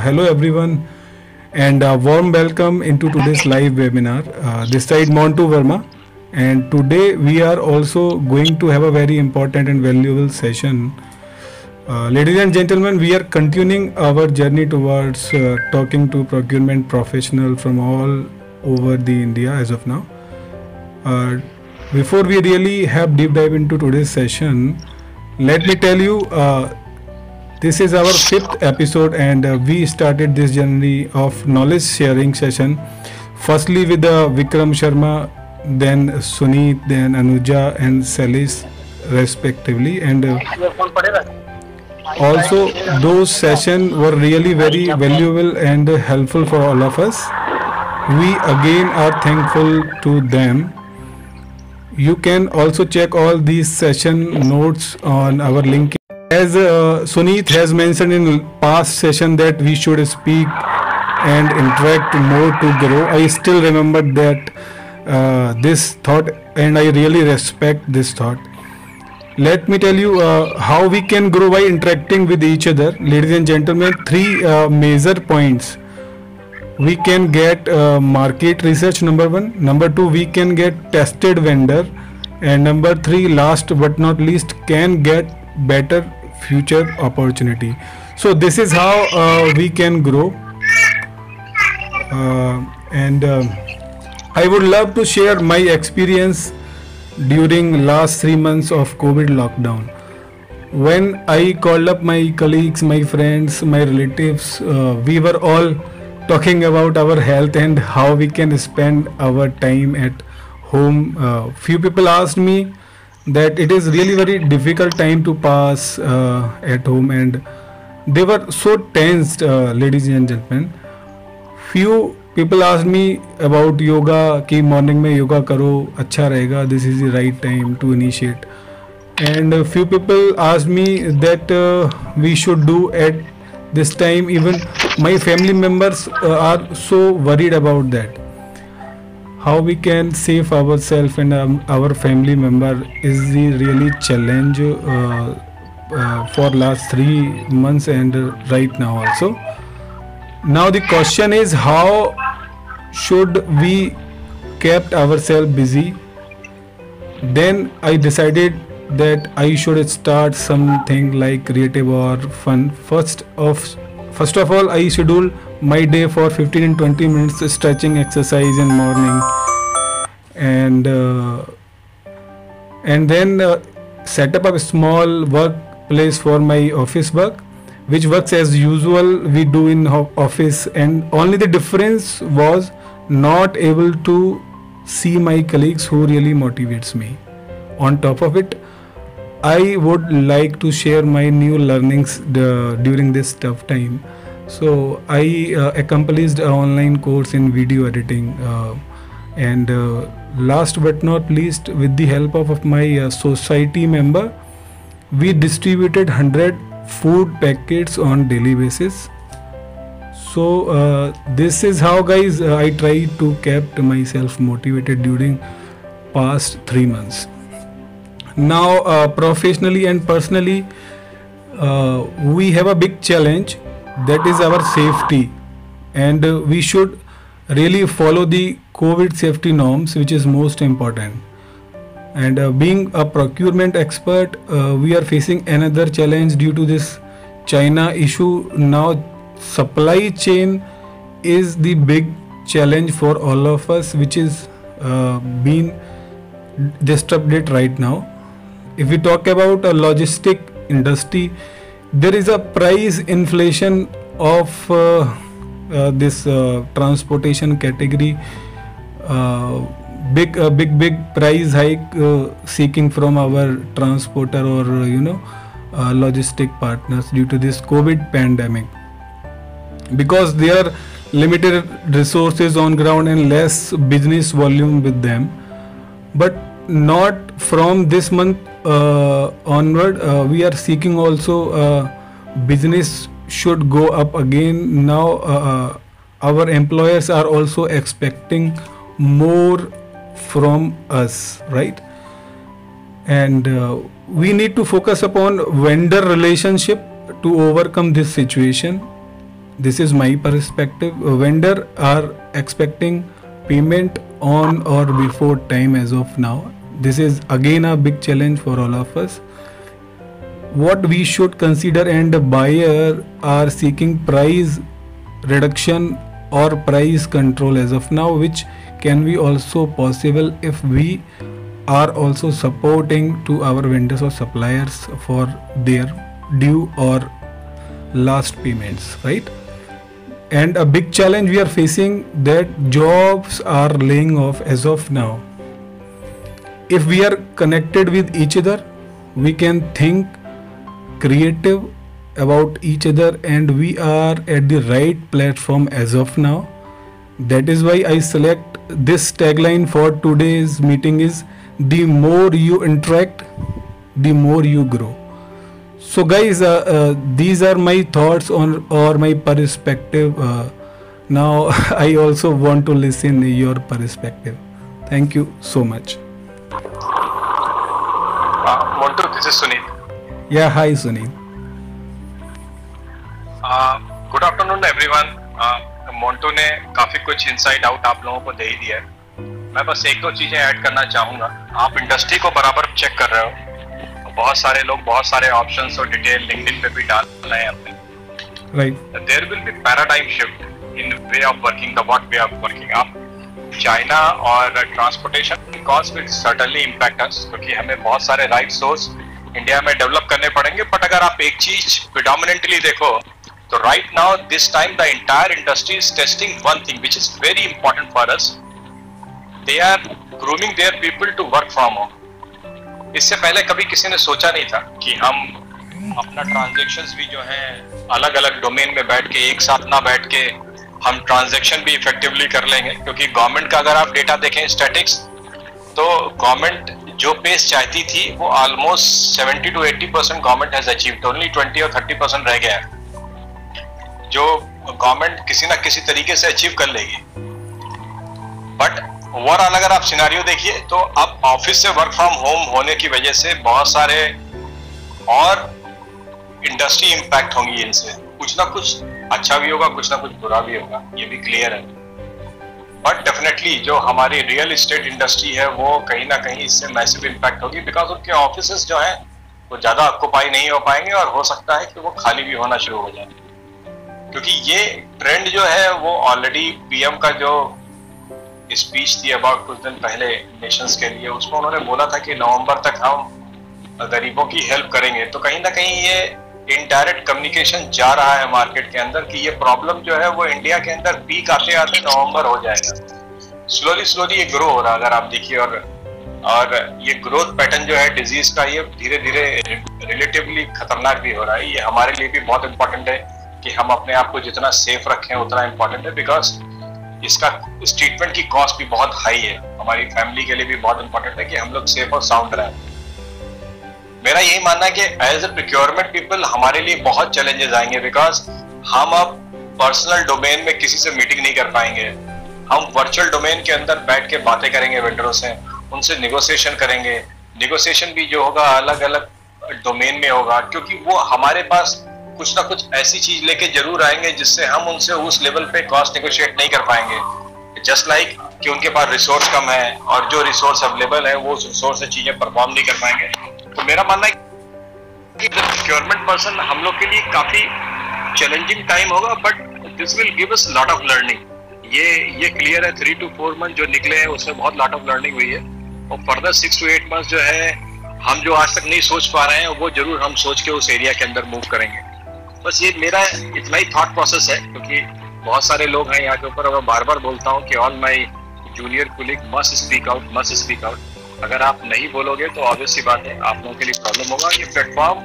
Hello everyone and a warm welcome into today's live webinar. This side Montu Verma, and today we are also going to have a very important and valuable session. Ladies and gentlemen, we are continuing our journey towards talking to procurement professional from all over the India as of now. Uh, Before we really have deep dive into today's session, let me tell you this is our fifth episode, and we started this journey of knowledge sharing session. Firstly, with Vikram Sharma, then Suneet, then Anuja, and Salis, respectively. And also, those sessions were really very valuable and helpful for all of us. We again are thankful to them. You can also check all these session notes on our link. As Suneet has mentioned in past session that we should speak and interact more to grow. I still remember that this thought, and I really respect this thought. Let me tell you how we can grow by interacting with each other. Ladies and gentlemen, three major points. We can get market research, number one. Number two, we can get tested vendor. And number three, last but not least, can get better future opportunity. So this is how we can grow. And I would love to share my experience during last 3 months of COVID lockdown. When I called up my colleagues, my friends, my relatives, we were all talking about our health and how we can spend our time at home. Few people asked me that it is really very difficult time to pass at home, and they were so tensed, ladies and gentlemen. Few people asked me about yoga, कि morning में yoga करो अच्छा रहेगा, this is the right time to initiate. And a few people asked me that we should do at this time. Even my family members are so worried about that. How we can save ourselves and our family member is the really challenge for last 3 months and right now also. Now the question is, how should we kept ourselves busy? Then I decided that I should start something like creative or fun. First of all, I schedule my day for 15 and 20 minutes stretching exercise in morning, and then set up a small workplace for my office work, which works as usual we do in office. And only the difference was not able to see my colleagues who really motivates me. On top of it, I would like to share my new learnings during this tough time. So I accomplished an online course in video editing, and last but not least, with the help of my society member, we distributed 100 food packets on daily basis. So this is how, guys, I try to keep myself motivated during past 3 months. Now, professionally and personally, we have a big challenge, that is our safety, and we should really follow the COVID safety norms, which is most important. And being a procurement expert, we are facing another challenge due to this China issue. Now, supply chain is the big challenge for all of us, which is being disrupted right now. If we talk about a logistic industry, there is a price inflation of this transportation category. Big price hike seeking from our transporter or logistic partners due to this COVID pandemic, because there are limited resources on ground and less business volume with them. But not from this month onward, we are seeking also business should go up again. Now our employers are also expecting more from us, right? And we need to focus upon vendor relationship to overcome this situation. This is my perspective. Vendor are expecting payment on or before time as of now. This is again a big challenge for all of us. What we should consider, and the buyer are seeking price reduction or price control as of now, which can be also possible if we are also supporting to our vendors or suppliers for their due or last payments, right? And a big challenge we are facing, that jobs are laying off as of now. If we are connected with each other, we can think creative about each other, and we are at the right platform as of now. That is why I select this tagline for today's meeting is, the more you interact, the more you grow. So guys, these are my thoughts on or my perspective. Now I also want to listen your perspective. Thank you so much. Montu, this is Sunil. Yeah, hi Sunil. Good afternoon everyone. Montu ने काफी कुछ inside out आप लोगों को दे ही दिया है. मैं बस एक दो चीजें ऐड करना चाहूंगा. आप इंडस्ट्री को बराबर चेक कर रहे हो. बहुत सारे लोग बहुत सारे ऑप्शंस और डिटेल लिंक्डइन पे भी डाल रहे हैं अपने. Right. There will be paradigm shift in way of working, the what way of working. आप चाइना और transportation cost will certainly impact us, क्योंकि हमें बहुत सारे राइट सोर्स इंडिया में डेवलप करने पड़ेंगे. बट अगर आप एक चीज प्रिडोमिनेंटली देखो, तो right now this time the entire industry is testing one thing which is very important for us. They are grooming their people to work from home. इससे पहले कभी किसी ने सोचा नहीं था कि हम अपना ट्रांजैक्शंस भी जो हैं अलग अलग डोमेन में बैठ के, एक साथ ना बैठ के हम ट्रांजैक्शन भी इफेक्टिवली कर लेंगे. क्योंकि गवर्नमेंट का अगर आप डेटा देखें स्टैटिक्स, तो गवर्नमेंट जो पेस चाहती थी वो almost 70 to 80% government has achieved. Only 20 और 30% रह गया है जो गवर्नमेंट किसी ना किसी तरीके से अचीव कर लेगी. बट ओवरऑल अगर आप सिनेरियो देखिए, तो अब ऑफिस से वर्क फ्रॉम होम होने की वजह से बहुत सारे और इंडस्ट्री इंपैक्ट होंगी. इनसे कुछ ना कुछ अच्छा भी होगा, कुछ ना कुछ बुरा भी होगा, ये भी क्लियर है. बट डेफिनेटली जो हमारी रियल एस्टेट इंडस्ट्री है वो कहीं ना कहीं इससे मैसिव इंपैक्ट होगी, बिकॉज उनके ऑफिसेस जो हैं वो ज्यादा ऑक्यूपाई नहीं हो पाएंगे और हो सकता है कि वो खाली भी होना शुरू हो जाए. क्योंकि ये ट्रेंड जो है वो ऑलरेडी पीएम का जो स्पीच थी अबाउट कुछ दिन पहले नेशंस के लिए, उसमें उन्होंने बोला था कि नवंबर तक हम गरीबों की हेल्प करेंगे. तो कहीं ना कहीं ये इनडायरेक्ट कम्युनिकेशन जा रहा है मार्केट के अंदर कि ये प्रॉब्लम जो है वो इंडिया के अंदर पीक आते आते नवंबर हो जाएगा. स्लोली ये ग्रो हो रहा है अगर आप देखिए. और ये ग्रोथ पैटर्न जो है डिजीज का, ये धीरे धीरे रिलेटिवली खतरनाक भी हो रहा है. ये हमारे लिए भी बहुत इंपॉर्टेंट है कि हम अपने आप को जितना सेफ रखें उतना इंपॉर्टेंट है, बिकॉज इसका इस ट्रीटमेंट की कॉस्ट भी बहुत हाई है. हमारी फैमिली के लिए भी बहुत इंपॉर्टेंट है कि हम लोग सेफ और साउंड रहें. मेरा यही मानना है कि एज ए प्रोक्योरमेंट पीपल हमारे लिए बहुत चैलेंजेस आएंगे, बिकॉज हम अब पर्सनल डोमेन में किसी से मीटिंग नहीं कर पाएंगे. हम वर्चुअल डोमेन के अंदर बैठ के बातें करेंगे वेंडरों से, उनसे निगोशिएशन करेंगे. निगोशिएशन भी जो होगा अलग अलग डोमेन में होगा, क्योंकि वो हमारे पास कुछ ना कुछ ऐसी चीज लेके जरूर आएंगे जिससे हम उनसे उस लेवल पे कॉस्ट नेगोशिएट नहीं कर पाएंगे. जस्ट लाइक कि उनके पास रिसोर्स कम है और जो रिसोर्स अवेलेबल है वो उस रिसोर्स से चीजें परफॉर्म नहीं कर पाएंगे. तो मेरा मानना है कि प्रोक्योरमेंट पर्सन हम लोग के लिए काफी चैलेंजिंग टाइम होगा, but this will give us lot of learning. ये क्लियर है. 3 to 4 मंथ जो निकले हैं उसमें बहुत लॉट ऑफ लर्निंग हुई है. और फर्दर 6 to 8 मंथ जो है हम जो आज तक नहीं सोच पा रहे हैं वो जरूर हम सोच के उस एरिया के अंदर मूव करेंगे. बस ये मेरा इतना ही थॉट प्रोसेस है, क्योंकि बहुत सारे लोग हैं यहाँ के ऊपर. और मैं बार बार बोलता हूँ कि all my junior colleague must speak out. अगर आप नहीं बोलोगे तो ऑब्वियस सी बात है आप लोगों के लिए प्रॉब्लम होगा. ये platform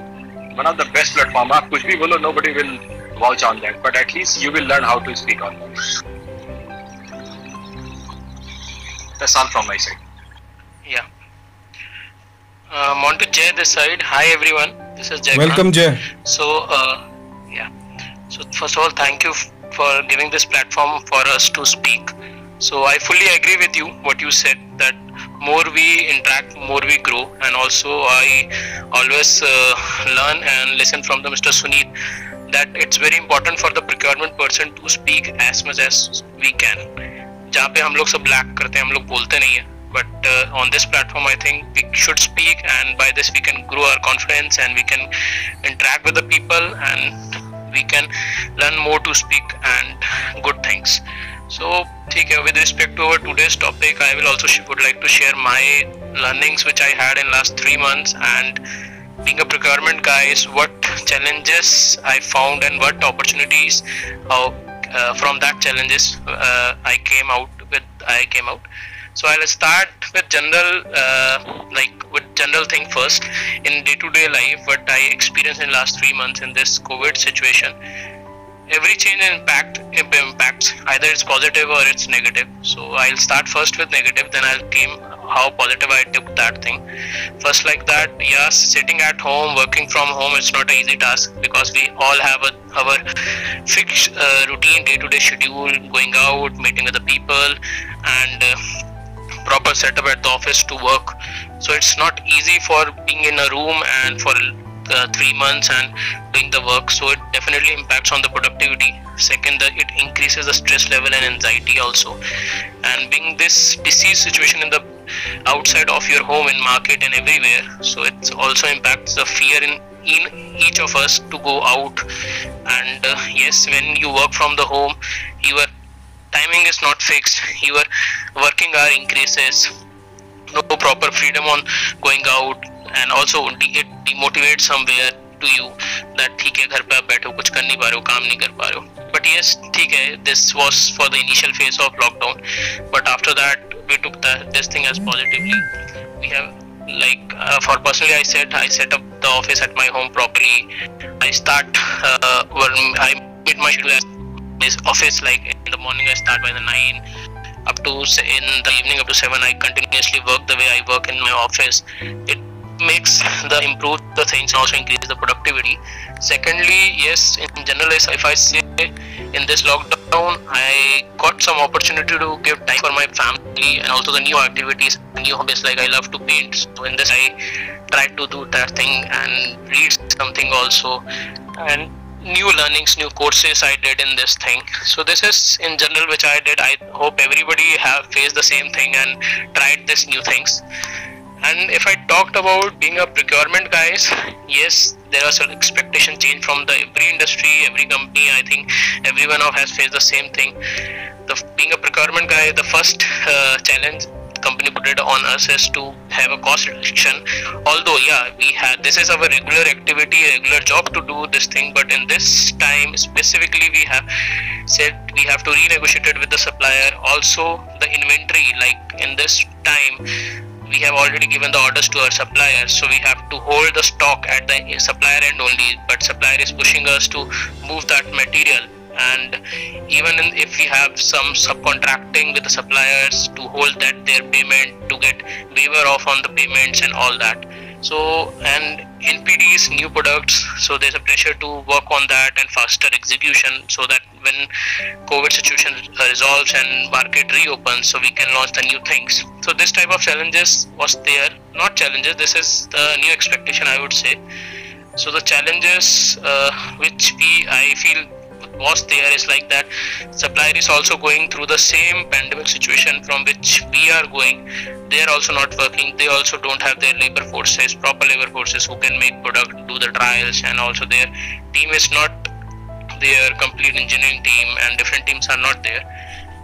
one of the best platform. आप कुछ भी बोलो, nobody will vouch on that, but at least you will learn how to speak on that. That's all from my side. Yeah. Montu, Jay this side. Hi everyone. This is Jay. Welcome Jay. So yeah. So first of all, thank you for giving this platform for us to speak. So I fully agree with you what you said, that more we interact, more we grow. And also I always learn and listen from the Mr. Sunil that it's very important for the procurement person to speak as much as we can. जहाँ पे हम लोग सब lack करते हैं, हम लोग बोलते नहीं हैं. But on this platform, I think we should speak, and by this we can grow our confidence and we can interact with the people and we can learn more to speak and good things. So, with respect to our today's topic, I will also would like to share my learnings which I had in last 3 months, and being a procurement guy, is what challenges I found and what opportunities from that challenges I came out. So I'll start with general thing first. In day-to-day life, what I experienced in last 3 months in this COVID situation, every change impacts, either it's positive or it's negative. So I'll start first with negative, then I'll came how positive I took that thing. First, like that, yes, sitting at home, working from home, it's not an easy task because we all have our fixed routine, day-to-day schedule, going out, meeting with the people, and proper setup at the office to work. So it's not easy for being in a room and for 3 months and doing the work. So it definitely impacts on the productivity. Second, it increases the stress level and anxiety also. And being this disease situation in the outside of your home, in market and everywhere, so it also impacts the fear in each of us to go out. And yes, when you work from the home, your timing is not fixed, your working hour increases, no proper freedom on going out, and also it demotivates somewhere to you that ठीक है घर पे आप बैठो कुछ कर नहीं पा रहे हो काम नहीं कर पा रहे हो. But yes, ठीक है, this was for the initial phase of lockdown, but after that we took this thing as positively. We have for personally, I set up the office at my home properly. I made my schedule as this office, like in the morning I start by the 9 up to in the evening up to 7. I continuously work the way I work in my office. It makes improve the things and also increase the productivity. Secondly, yes, in general, if I say in this lockdown, I got some opportunity to give time for my family and also the new activities, new hobbies, like I love to paint. So in this I tried to do that thing and read something also, and new learnings, new courses I did in this thing. So this is in general which I did. I hope everybody have faced the same thing and tried this new things. And if I talked about being a procurement guys, yes, there was an expectation change from every industry, every company. I think everyone has faced the same thing. Being a procurement guy, the first challenge company put it on us is to have a cost reduction. Although this is our regular activity, regular job to do this thing, but in this time specifically we have said we have to renegotiate it with the supplier. Also the inventory, like in this time we have already given the orders to our suppliers, so we have to hold the stock at the supplier end only, but supplier is pushing us to move that material. And even if we have some subcontracting with the suppliers to hold that their payment, to get waiver off on the payments and all that. So, and NPDs, new products, so there's a pressure to work on that and faster execution, so that when COVID situation resolves and market reopens, so we can launch the new things. So this type of challenges was there, not challenges, this is the new expectation I would say. So the challenges which I feel was there is like that supplier is also going through the same pandemic situation from which we are going. They are also not working, they also don't have their labor forces, proper labor forces who can make product, do the trials, and also their team is not their complete engineering team, and different teams are not there.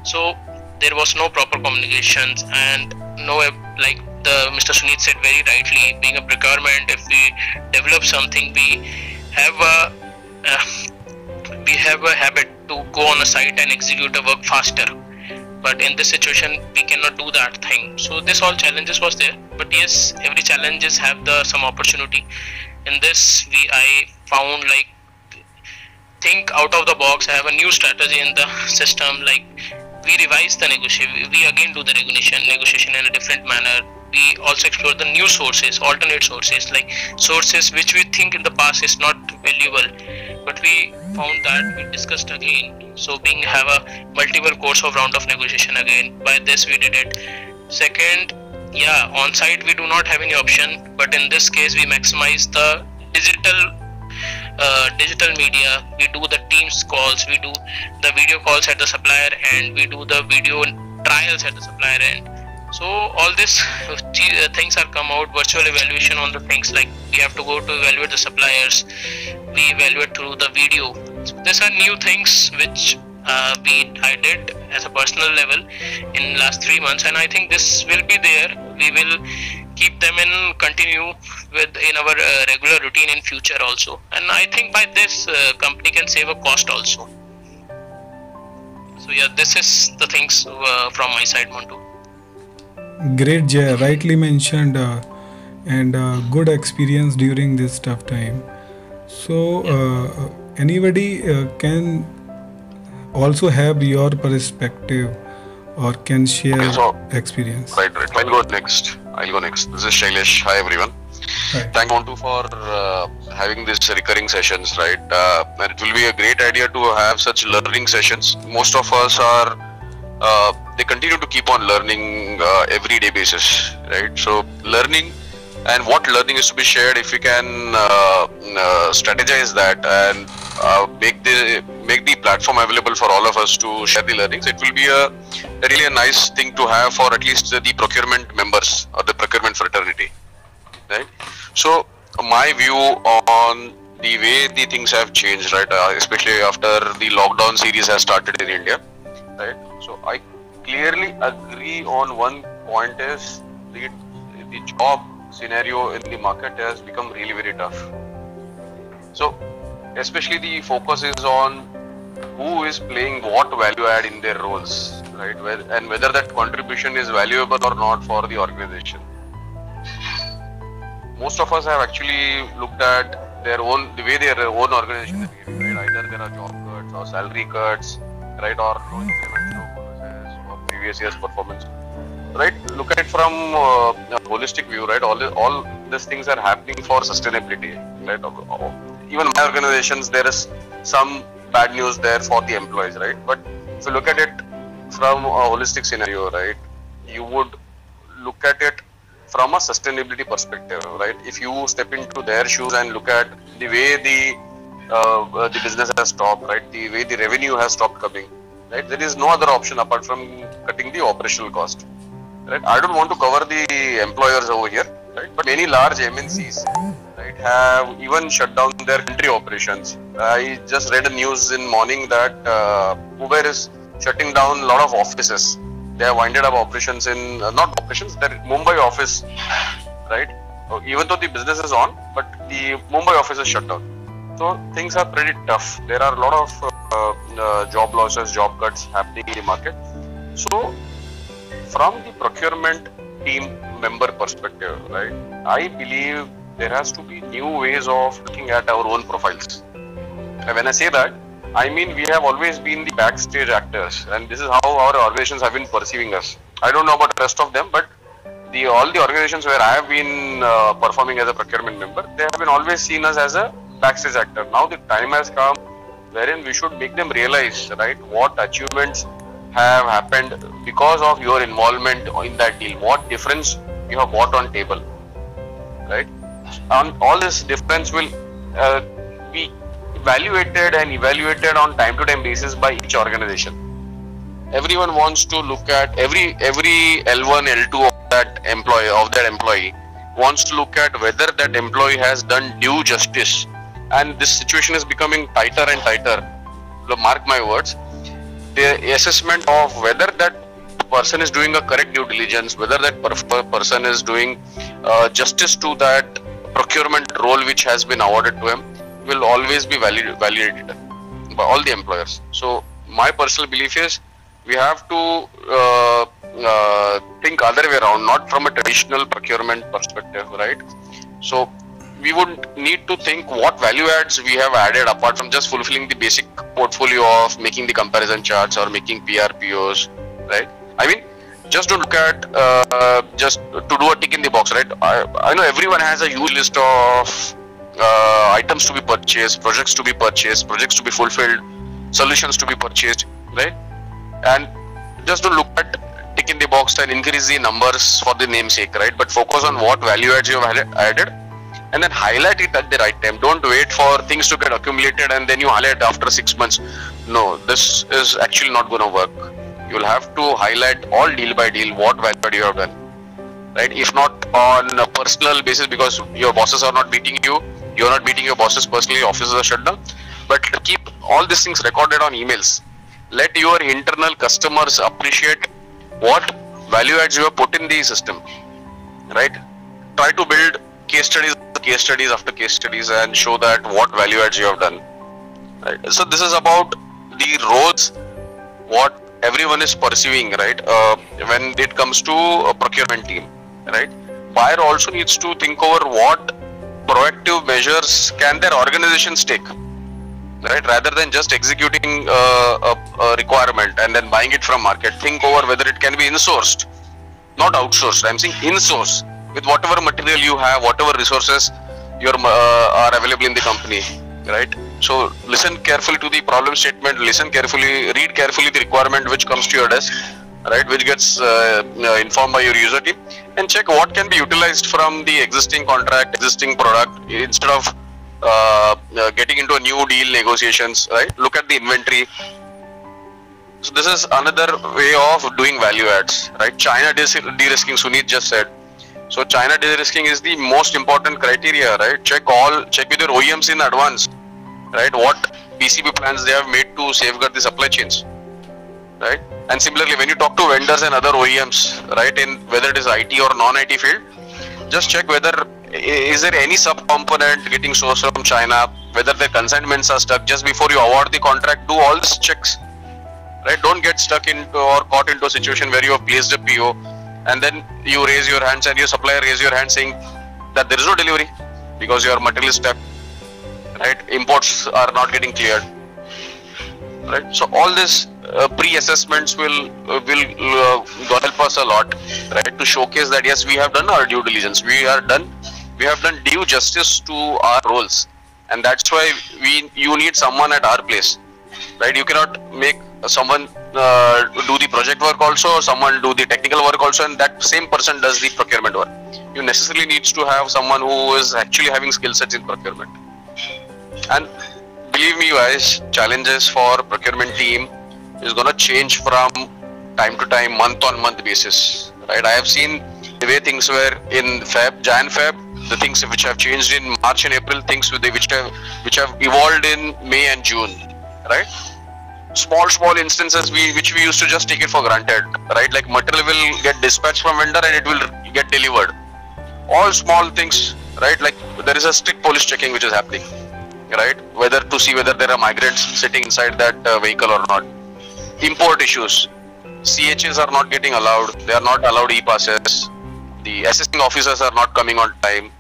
So there was no proper communications, and no, like the Mr. Sunit said very rightly, being a procurement, if we develop something, we have a habit to go on a site and execute the work faster. But in this situation, we cannot do that thing. So this all challenges was there. But yes, every challenges have some opportunity. In this, I found like think out of the box. I have a new strategy in the system. Like we revise the negotiation. We again do the negotiation in a different manner. We also explore the new sources, alternate sources, like sources which we think in the past is not valuable, but we found that we discussed again. So have a multiple course of round of negotiation again. By this we did it. Second, on site we do not have any option, but in this case we maximize the digital digital media, we do the Teams calls, we do the video calls at the supplier end, we do the video trials at the supplier end. So all these things are come out, virtual evaluation on the things, like we have to go to evaluate the suppliers, we evaluate through the video. So these are new things which I did as a personal level in last 3 months, and I think this will be there. We will keep them and continue with in our regular routine in future also. And I think by this company can save a cost also. So yeah, this is the things from my side, Montu. Great, Jay. Rightly mentioned, and good experience during this tough time. So anybody can also have your perspective or can share experience. Right. I'll go next. This is Shailesh. Hi everyone. Hi. Thank you for having these recurring sessions, right? And it will be a great idea to have such learning sessions. Most of us are they continue to keep on learning everyday basis, right? So learning and what learning is to be shared, if we can strategize that and make the platform available for all of us to share the learnings, it will be really a nice thing to have for at least the procurement members or the procurement fraternity, right? So my view on the way the things have changed, right, especially after the lockdown series has started in India, right? So I clearly agree on one point, is the job scenario in the market has become really very tough. So especially the focus is on who is playing what value add in their roles, right? And whether that contribution is valuable or not for the organization. Most of us have actually looked at the way their own organization is behaving, right? Either there are job cuts or salary cuts, right? Or no increments, no bonuses, or previous year's performance, right? Look at it from a holistic view, right? All these things are happening for sustainability, right? Even my organizations, there is some bad news there for the employees, right? But if you look at it from a holistic scenario, right, you would look at it from a sustainability perspective, right? If you step into their shoes and look at the way the business has stopped, right, the way the revenue has stopped coming, right, there is no other option apart from cutting the operational cost, right? I don't want to cover the employers over here, right? But many large MNCs, right, have even shut down their country operations. I just read a news in morning that Uber is shutting down a lot of offices. They have winded up operations in, not operations, their Mumbai office, right? Even though the business is on, but the Mumbai office is shut down. So things are pretty tough. There are a lot of job losses, job cuts happening in the market. So from the procurement team member perspective, right, I believe there has to be new ways of looking at our own profiles. And when I say that, I mean we have always been the backstage actors, and this is how our organizations have been perceiving us. I don't know about the rest of them, but all the organizations where I have been performing as a procurement member, they have been always seen us as a backstage actor. Now the time has come wherein we should make them realize, right, what achievements have happened because of your involvement in that deal, what difference you have brought on table, right? And all this difference will be evaluated and evaluated on time-to-time basis by each organization. Everyone wants to look at every L1, L2 of that employee wants to look at whether that employee has done due justice, and this situation is becoming tighter and tighter. Mark my words. The assessment of whether that person is doing a correct due diligence, whether that person is doing justice to that procurement role which has been awarded to him, will always be validated by all the employers. So my personal belief is we have to think other way around, not from a traditional procurement perspective, right? So we would need to think what value adds we have added apart from just fulfilling the basic portfolio of making the comparison charts or making PRPOs, right? I mean, just don't look at just to do a tick in the box, right? I know everyone has a huge list of items to be purchased, projects to be purchased, projects to be fulfilled, solutions to be purchased, right? And just don't look at tick in the box and increase the numbers for the namesake, right? But focus on what value adds you have added and then highlight it at the right time. Don't wait for things to get accumulated and then you highlight after 6 months. No, this is actually not going to work. You will have to highlight all deal by deal what value add you have done, right? If not on a personal basis, because your bosses are not beating you, you are not beating your bosses personally, offices are shut down, but keep all these things recorded on emails. Let your internal customers appreciate what value adds you have put in the system, right? Try to build case studies after case studies and show that what value adds you have done, right? So this is about the roles what everyone is pursuing, right? When it comes to a procurement team, right? Buyer also needs to think over what proactive measures can their organizations take, right? Rather than just executing a requirement and then buying it from market. Think over whether it can be insourced, not outsourced. I'm saying insource with whatever material you have, whatever resources are available in the company, right? So listen carefully to the problem statement, listen carefully, read carefully the requirement which comes to your desk, right, which gets informed by your user team, and check what can be utilized from the existing contract, existing product, instead of getting into a new deal negotiations, right? Look at the inventory. So this is another way of doing value adds, right? China de-risking, Sunit just said. So China de-risking is the most important criteria, right? Check with your OEMs in advance, right? What PCB plans they have made to safeguard the supply chains, right? And similarly, when you talk to vendors and other OEMs, right, in whether it is IT or non-IT field, just check whether is there any sub-component getting sourced from China, whether the consignments are stuck. Just before you award the contract, do all these checks, right? Don't get stuck into or caught into a situation where you have placed a PO and then you raise your hands and your supplier raise your hand saying that there is no delivery because your material is stuck, right? Imports are not getting cleared, right? So all this pre-assessments will help us a lot, right? To showcase that yes, we have done our due diligence, we have done due justice to our roles, and that's why you need someone at our place, right? You cannot make someone do the project work also, someone do the technical work also, and that same person does the procurement work. You necessarily needs to have someone who is actually having skill sets in procurement. And believe me guys, challenges for procurement team is going to change from time to time, month on month basis, right? I have seen the way things were in Feb, the things which have changed in March and April, things which have evolved in May and June, right? Small instances which we used to just take it for granted, right? Like material will get dispatched from vendor and it will get delivered. All small things, right? Like there is a strict police checking which is happening, right? Whether to see whether there are migrants sitting inside that vehicle or not. Import issues, CHs are not getting allowed, they are not allowed e-passes, the assessing officers are not coming on time,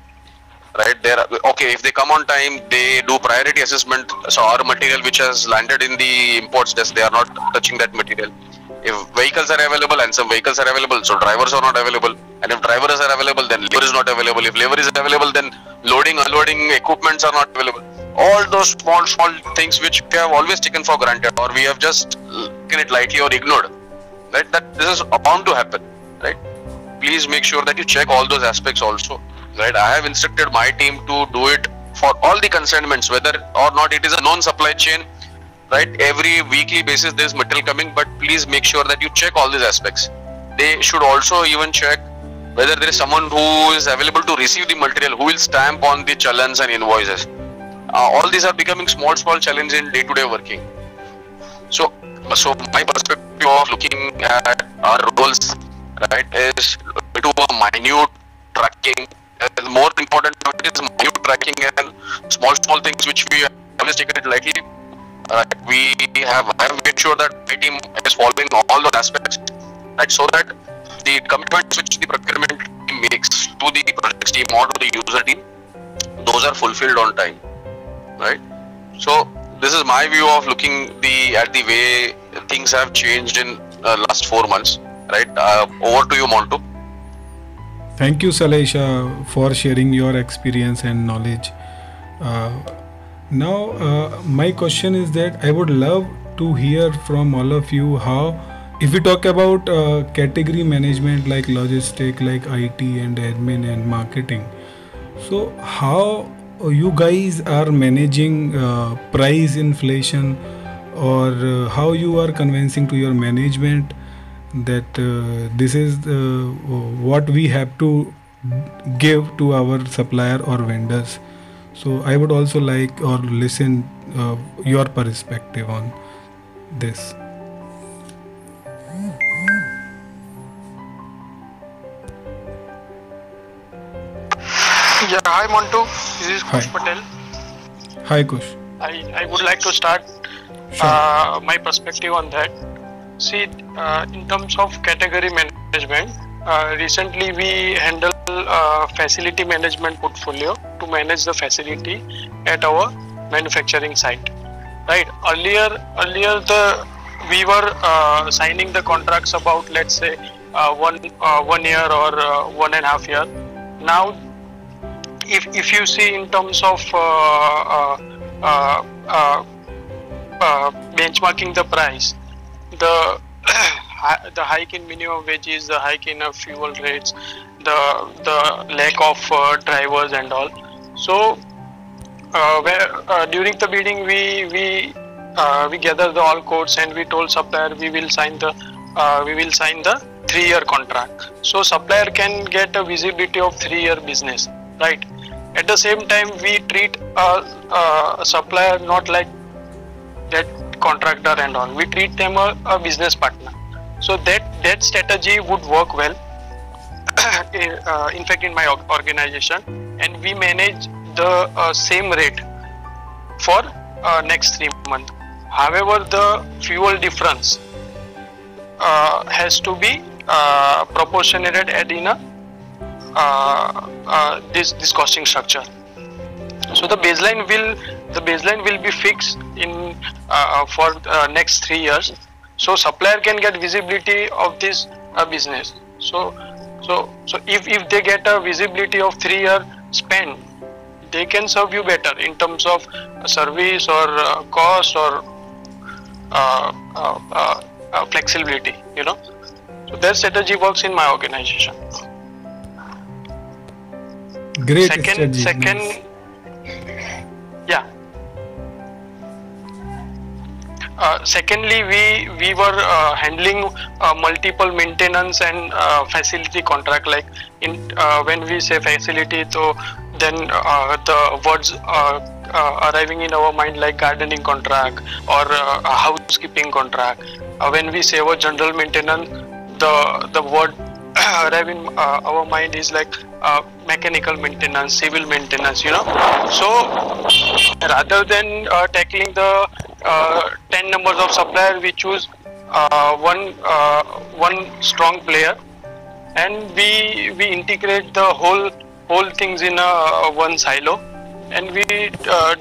right? Okay, if they come on time, they do priority assessment, so our material which has landed in the imports desk, they are not touching that material. If vehicles are available, and some vehicles are available, so drivers are not available, and if drivers are available, then labor is not available. If labor is available, then loading, unloading equipments are not available. All those small things which we have always taken for granted, or we have just taken it lightly or ignored, right? That this is bound to happen, right? Please make sure that you check all those aspects also, right? I have instructed my team to do it for all the consignments, whether or not it is a known supply chain, right? Every weekly basis there is material coming, but please make sure that you check all these aspects. They should also even check whether there is someone who is available to receive the material, who will stamp on the challans and invoices. All these are becoming small challenge in day-to-day working. So my perspective of looking at our roles, right, is to a minute tracking. The more important is minute tracking and small things which we have always taken it lightly. I have made sure that my team is following all those aspects, right, so that the commitments which the procurement team makes to the projects team or to the user team, those are fulfilled on time, right? So this is my view of looking at the way things have changed in last 4 months, right? Over to you, Montu. Thank you, Salesh, for sharing your experience and knowledge. Now, my question is that I would love to hear from all of you how, if we talk about category management like logistic, like IT and admin and marketing, So how you guys are managing price inflation, or how you are convincing to your management that this is what we have to give to our supplier or vendors? So I would also like or listen your perspective on this. Yeah, hi Montu. This is Kush Hi. Patel. Hi Kush. I would like to start Sure. my perspective on that. See, in terms of category management, recently we handle facility management portfolio to manage the facility at our manufacturing site. Right. Earlier we were signing the contracts about, let's say, 1 year or 1.5 year. Now, if you see in terms of benchmarking the price, the the hike in minimum wages, the hike in fuel rates, the lack of drivers and all. So during the bidding we gathered the all quotes and we told supplier we will sign the 3-year contract. So supplier can get a visibility of 3-year business, right? At the same time, we treat a supplier not like that contractor and all. We treat them a business partner. So that strategy would work well. In fact, in my organization, and we manage the same rate for next 3 months. However, the fuel difference has to be proportionated in a this costing structure. So the baseline will be fixed in for next 3 years. So supplier can get visibility of this business. So if they get a visibility of 3-year spend, they can serve you better in terms of service or cost or flexibility. So that strategy works in my organization. Great strategy. Second, yeah. Secondly, we were handling multiple maintenance and facility contract. Like when we say facility, so then the words arriving in our mind like gardening contract or a housekeeping contract. When we say our general maintenance, the word arrive in our mind is like mechanical maintenance, civil maintenance. So rather than tackling the 10 numbers of supplier, we choose one strong player, and we integrate the whole things in one silo, and we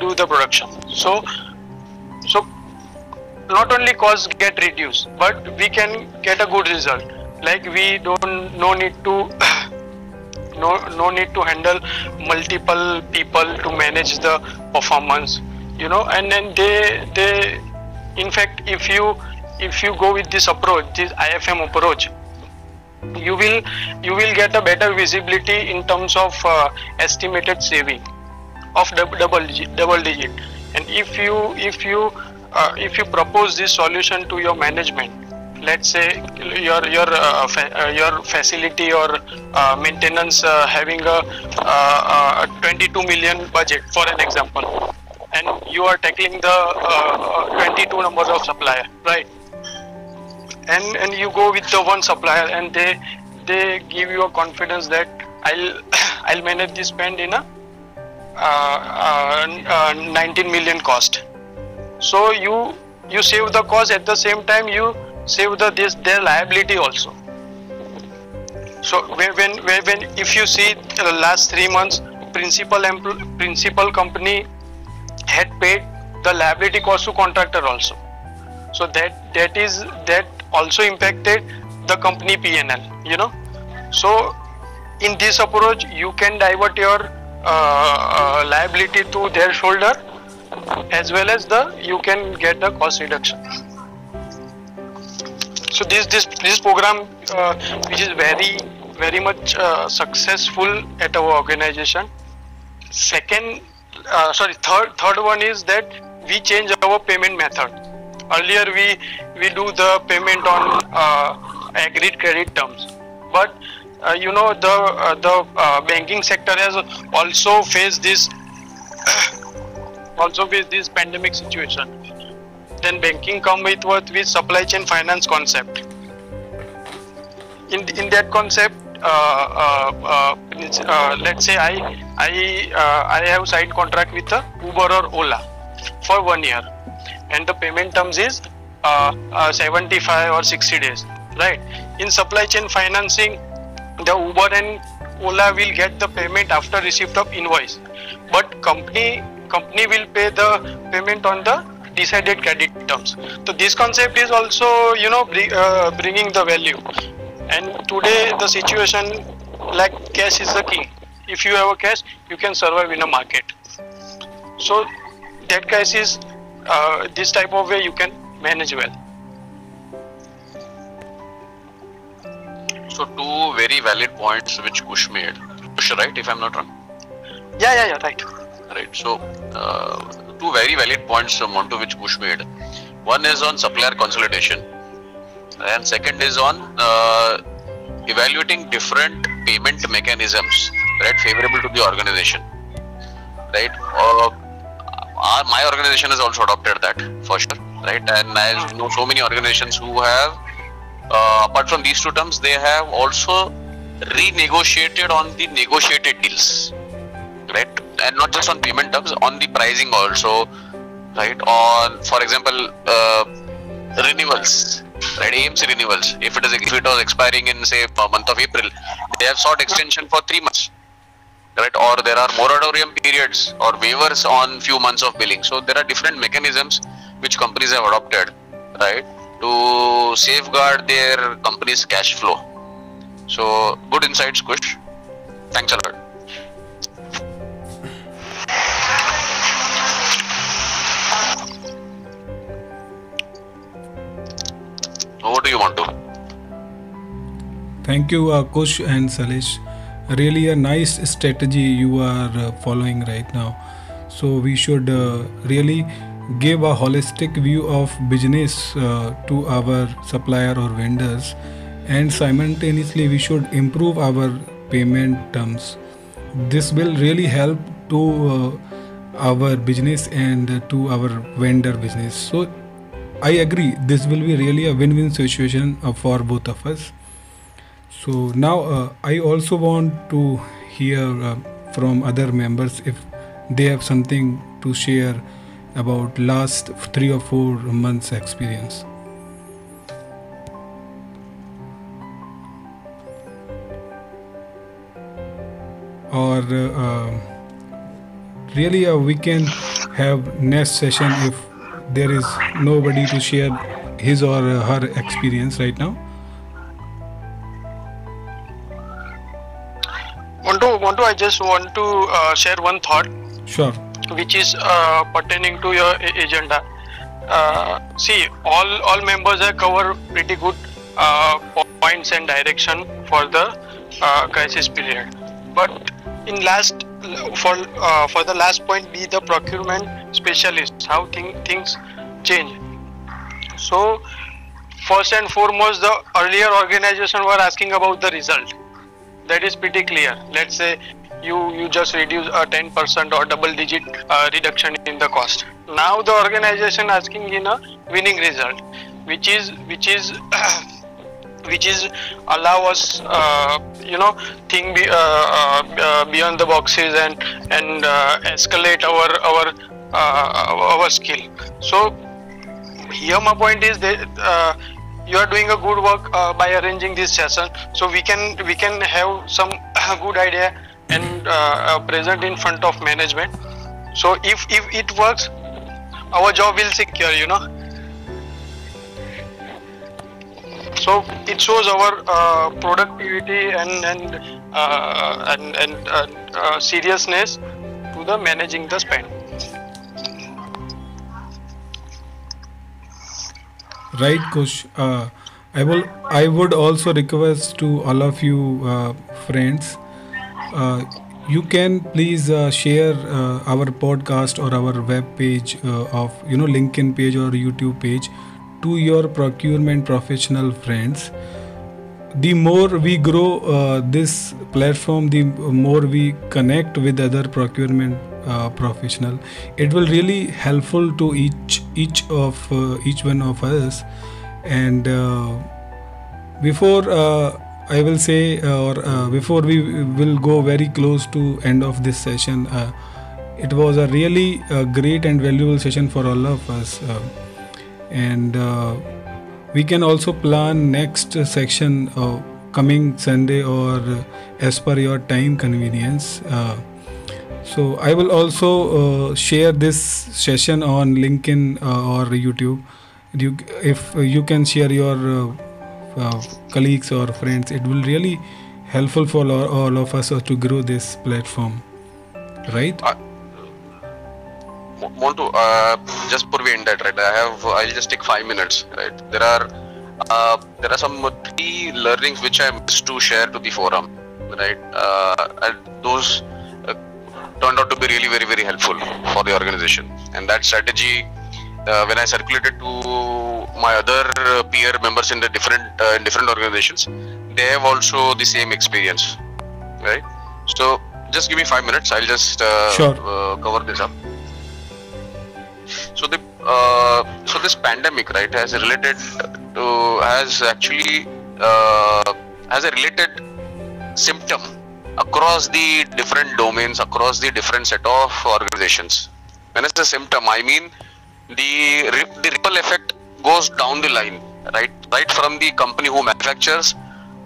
do the production. So not only costs get reduced, but we can get a good result. Like we no need to handle multiple people to manage the performance, and then they in fact, if you go with this approach, this IFM approach, you will get a better visibility in terms of estimated saving of double digit. And if you propose this solution to your management, let's say your facility or maintenance having a 22 million budget for an example, and you are tackling the 22 numbers of supplier, right? And you go with the one supplier, and they give you a confidence that I'll manage this spend in a 19 million cost. So you save the cost, at the same time you save their liability also. So when if you see the last 3 months, principal company had paid the liability cost to contractor also. So that also impacted the company P&L. So in this approach, you can divert your liability to their shoulder, as well as you can get the cost reduction. So this program, which is very much successful at our organization, Second, third one is that we change our payment method. Earlier we do the payment on agreed credit terms, but the banking sector has also faced this pandemic situation. Then banking come with supply chain finance concept. In that concept, let's say I have signed contract with Uber or Ola for 1 year, and the payment terms is 75 or 60 days, right? In supply chain financing, the Uber and Ola will get the payment after receipt of invoice, but company will pay the payment on the decided credit terms. So this concept is also bringing the value. And today the situation, like, cash is the king. If you have a cash, you can survive in a market. So that case is this type of way you can manage well. So two very valid points which Kush made. Kush, right? If I'm not wrong. Yeah, right. Right. So two very valid points, Montu, which Kush made. One is on supplier consolidation, and second is on evaluating different payment mechanisms, right, favorable to the organization, right? My organization has also adopted that for sure, right? And I know so many organizations who have, apart from these two terms, they have also renegotiated on the negotiated deals, right? And not just on payment terms, on the pricing also, right? On, for example, renewals, right? AMC renewals. If it was expiring in, say, month of April, they have sought extension for 3 months, right? Or there are moratorium periods or waivers on few months of billing. So there are different mechanisms which companies have adopted, right, to safeguard their company's cash flow. So good insights, Kush. Thanks a lot. Over to you, Montu. Thank you, Kush and Salish. Really a nice strategy you are following right now. So we should really give a holistic view of business to our supplier or vendors, and simultaneously we should improve our payment terms. This will really help to our business and to our vendor business. So I agree, this will be really a win-win situation for both of us. So now I also want to hear from other members if they have something to share about last 3 or 4 months experience. Or really we can have next session if there is nobody to share his or her experience right now. Montu, I just want to share one thought. Sure. Which is pertaining to your agenda. See, all members have covered pretty good points and direction for the crisis period. But in for the last point, be the procurement specialist, how things change. So first and foremost, the earlier organization were asking about the result. That is pretty clear. Let's say you just reduce a 10% or double digit reduction in the cost. Now the organization asking in a winning result, which is allow us think beyond the boxes and escalate our skill. So here my point is that you are doing a good work by arranging this session, so we can have some good idea and present in front of management. So if it works, our job will secure, So it shows our productivity and seriousness to the managing the spend. Right, Kush. I would also request to all of you friends, you can please share our podcast or our web page of LinkedIn page or YouTube page to your procurement professional friends. The more we grow this platform, the more we connect with other procurement professional. It will really helpful to each one of us. And before I will say, or before we will go very close to end of this session, it was a really great and valuable session for all of us. And we can also plan next section coming Sunday or as per your time convenience. So I will also share this session on LinkedIn or YouTube. If you can share your colleagues or friends, it will really helpful for all of us to grow this platform, right? Want to just before we end that, right? I'll just take 5 minutes, right? There are some 3 learnings which I missed to share to the forum, right? And those turned out to be really very very helpful for the organization. And that strategy, when I circulated to my other peer members in the different organizations, they have also the same experience, right? So just give me 5 minutes. I'll just cover this up. So this pandemic, right, has a related symptom across the different domains, across the different set of organizations. When it's a symptom, I mean the ripple effect goes down the line, right from the company who manufactures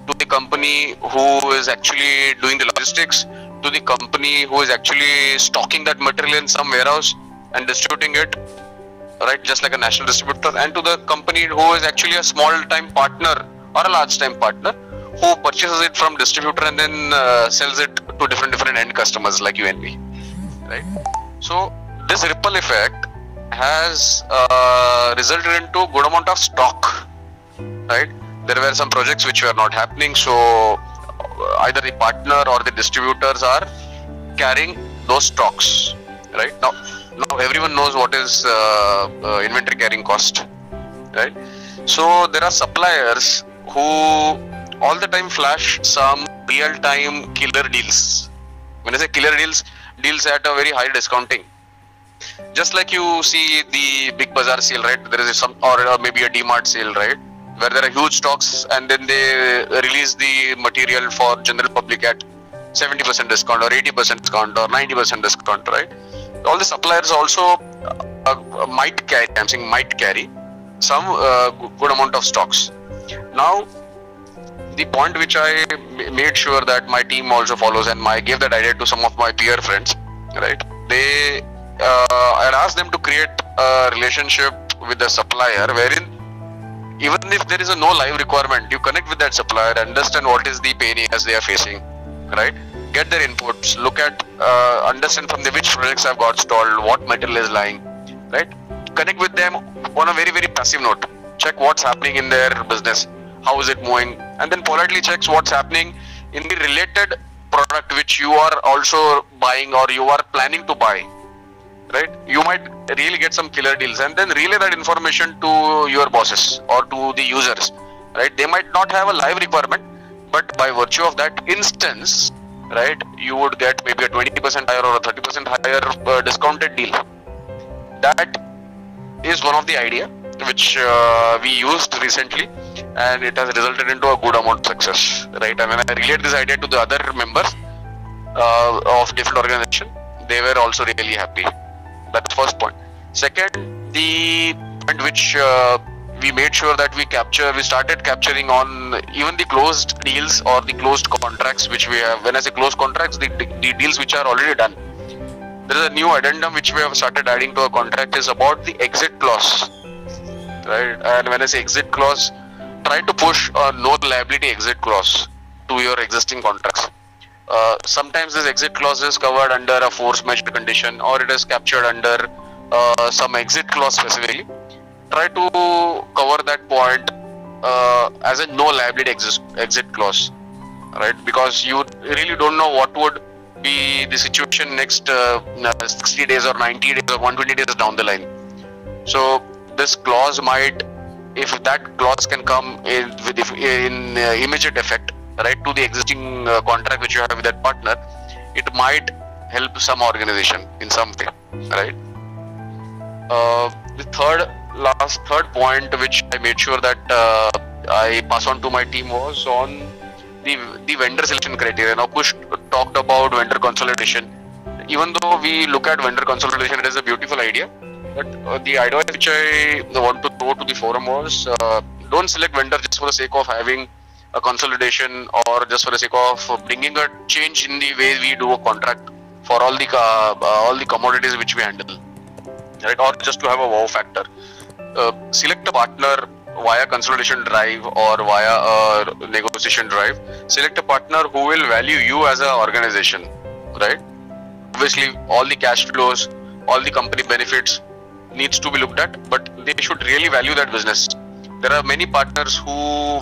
to the company who is actually doing the logistics, to the company who is actually stocking that material in some warehouse and distributing it, right, just like a national distributor, and to the company who is actually a small time partner or a large time partner who purchases it from distributor and then sells it to different end customers like you and me, right? So this ripple effect has resulted into good amount of stock, right? There were some projects which were not happening, so either the partner or the distributors are carrying those stocks, right? Now everyone knows what is inventory carrying cost, right? So there are suppliers who all the time flash some real-time killer deals. When I say killer deals at a very high discounting. Just like you see the Big Bazaar sale, right? There is some, or maybe a DMart sale, right? Where there are huge stocks and then they release the material for general public at 70% discount or 80% discount or 90% discount, right? All the suppliers also might carry some good amount of stocks. Now, the point which I made sure that my team also follows, and I gave that idea to some of my peer friends, right? I asked them to create a relationship with the supplier wherein even if there is no live requirement, you connect with that supplier, understand what is the pain as they are facing, right? Get their inputs, look at, understand from which projects have got stalled, what material is lying, right? Connect with them on a very very passive note. Check what's happening in their business, how is it moving, and then politely checks what's happening in the related product which you are also buying or you are planning to buy, right? You might really get some killer deals and then relay that information to your bosses or to the users, right? They might not have a live requirement, but by virtue of that instance, right, you would get maybe a 20% higher or a 30% higher discounted deal. That is one of the idea which we used recently, and it has resulted into a good amount of success, right? And when I relayed this idea to the other members of different organization, they were also really happy. That's the first point. Second, the point which we made sure that we started capturing on even the closed deals or the closed contracts which we have. When I say closed contracts, the deals which are already done. There is a new addendum which we have started adding to a contract is about the exit clause, right? And when I say exit clause, try to push a no liability exit clause to your existing contracts. Sometimes this exit clause is covered under a force majeure condition, or it is captured under some exit clause specifically. Try to cover that point as a no liability exit clause, right? Because you really don't know what would be the situation next 60 days or 90 days or 120 days down the line. So this clause might, if that clause can come in immediate effect, right, to the existing contract which you have with that partner, it might help some organization in some way, right? The third point which I made sure that I pass on to my team was on the vendor selection criteria. Now Kush talked about vendor consolidation. Even though we look at vendor consolidation, it is a beautiful idea, but the idea which I want to throw to the forum was don't select vendor just for the sake of having a consolidation or just for the sake of bringing a change in the way we do a contract for all the commodities which we handle, right? Or just to have a wow factor. Select a partner via consolidation drive or via a negotiation drive. Select a partner who will value you as an organization, right? Obviously, all the cash flows, all the company benefits needs to be looked at, but they should really value that business. There are many partners who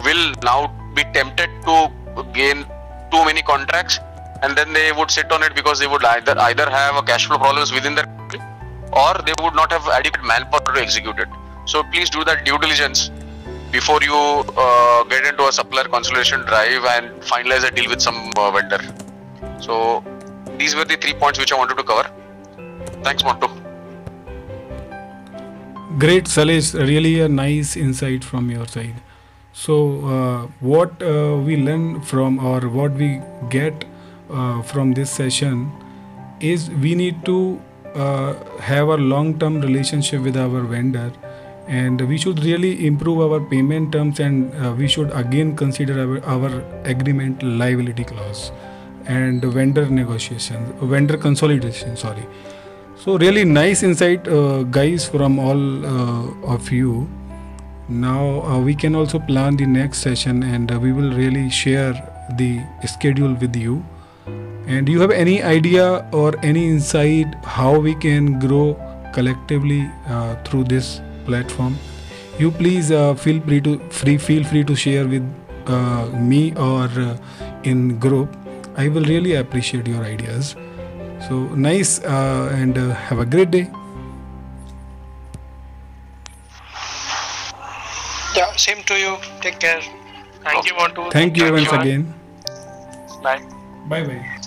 will now be tempted to gain too many contracts, and then they would sit on it because they would either have a cash flow problems within their company, or they would not have adequate manpower to execute it. So please do that due diligence before you get into a supplier consolidation drive and finalize a deal with some vendor. So these were the 3 points which I wanted to cover. Thanks, Montu. Great, Salesh. Really a nice insight from your side. So what we learn from, or what we get from this session, is we need to have a long-term relationship with our vendor, and we should really improve our payment terms, and we should again consider our agreement liability clause and vendor consolidation. Sorry. So really nice insight, guys, from all of you. Now we can also plan the next session, and we will really share the schedule with you. And do you have any idea or any insight how we can grow collectively through this platform? You please feel free to share with me or in group. I will really appreciate your ideas. So nice, and have a great day. Yeah, same to you. Take care. Thank you, Montu. Thank you once again. Bye. Bye bye.